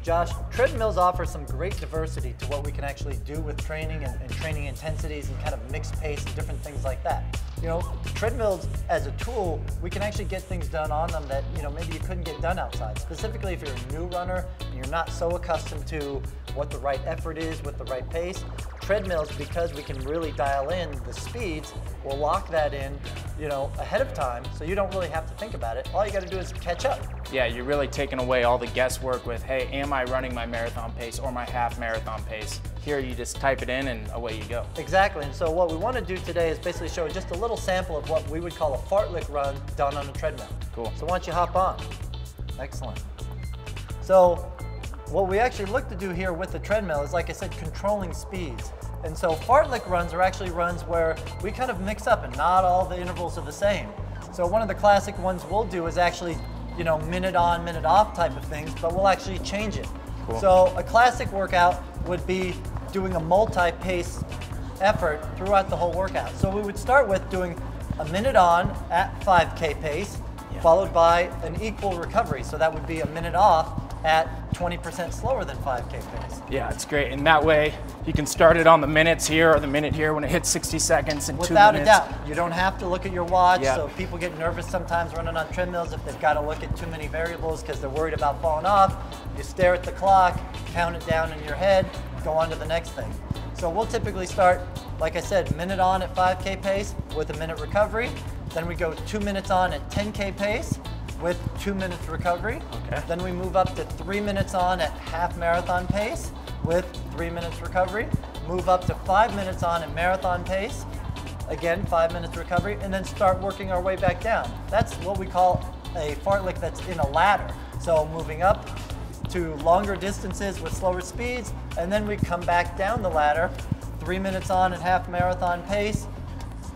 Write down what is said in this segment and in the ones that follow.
Josh, treadmills offer some great diversity to what we can actually do with training and training intensities and kind of mixed pace and different things like that. You know, treadmills as a tool, we can actually get things done on them that, you know, maybe you couldn't get done outside. Specifically if you're a new runner and you're not so accustomed to what the right effort is with the right pace, treadmills, because we can really dial in the speeds, will lock that in, you know, ahead of time, so you don't really have to think about it. All you got to do is catch up. Yeah, you're really taking away all the guesswork with, hey, am I running my marathon pace or my half marathon pace? Here you just type it in and away you go. Exactly, and so what we want to do today is basically show just a little sample of what we would call a fartlek run done on a treadmill. Cool. So why don't you hop on? Excellent. So what we actually look to do here with the treadmill is, like I said, controlling speeds. And so fartlek runs are actually runs where we kind of mix up and not all the intervals are the same. So one of the classic ones we'll do is actually, you know, minute on, minute off type of things, but we'll actually change it. Cool. So a classic workout would be doing a multi-pace effort throughout the whole workout. So we would start with doing a minute on at 5K pace, followed by an equal recovery. So that would be a minute off at 20% slower than 5K pace. Yeah, it's great. And that way you can start it on the minutes here or the minute here when it hits 60 seconds and 2 minutes. Without a doubt. You don't have to look at your watch. Yeah. So people get nervous sometimes running on treadmills if they've got to look at too many variables because they're worried about falling off. You stare at the clock, count it down in your head, go on to the next thing. So we'll typically start, like I said, minute on at 5K pace with a minute recovery. Then we go 2 minutes on at 10K pace with 2 minutes recovery. Okay. Then we move up to 3 minutes on at half marathon pace with 3 minutes recovery. Move up to 5 minutes on at marathon pace. Again, 5 minutes recovery, and then start working our way back down. That's what we call a fartlek that's in a ladder. So moving up to longer distances with slower speeds, and then we come back down the ladder, 3 minutes on at half marathon pace,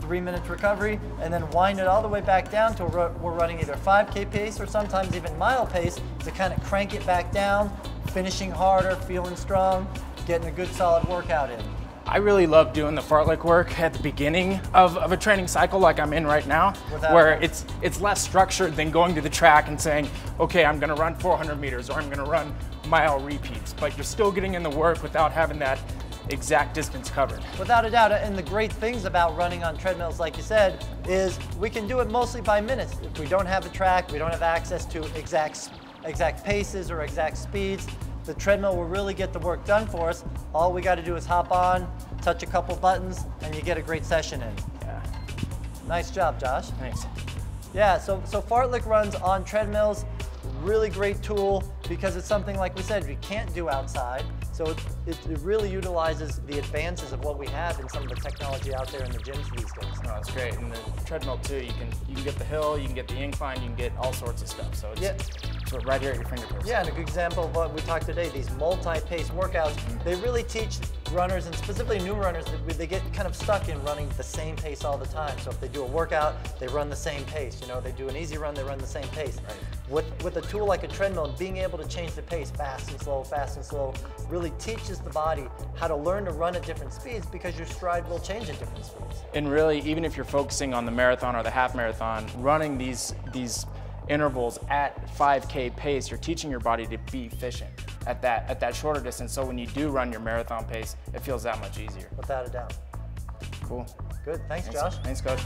3 minutes recovery, and then wind it all the way back down to we're running either 5K pace or sometimes even mile pace to kind of crank it back down, finishing harder, feeling strong, getting a good solid workout in. I really love doing the fartlek work at the beginning of a training cycle like I'm in right now, where it's less structured than going to the track and saying, okay, I'm gonna run 400 meters or I'm gonna run mile repeats, but you're still getting in the work without having that exact distance covered. Without a doubt, and the great things about running on treadmills, like you said, is we can do it mostly by minutes. If we don't have a track, we don't have access to exact paces or exact speeds, the treadmill will really get the work done for us. All we got to do is hop on, touch a couple buttons, and you get a great session in. Yeah. Nice job, Josh. Thanks. Yeah, so fartlek runs on treadmills, really great tool because it's something, like we said, we can't do outside. So it really utilizes the advances of what we have in some of the technology out there in the gyms these days. No, it's great. And the treadmill too, you can get the hill, you can get the incline, you can get all sorts of stuff. So it's right here at your fingertips. Yeah, and a good example of what we talked today, these multi-pace workouts, they really teach runners, and specifically new runners, that they get kind of stuck in running the same pace all the time. So if they do a workout, they run the same pace. You know, they do an easy run, they run the same pace. Right. With a tool like a treadmill, and being able to change the pace fast and slow, really teaches the body how to learn to run at different speeds because your stride will change at different speeds. And really, even if you're focusing on the marathon or the half marathon, running these intervals at 5K pace, you're teaching your body to be efficient at that shorter distance. So when you do run your marathon pace, it feels that much easier. Without a doubt. Cool. Good. Thanks, Josh. Thanks, Coach.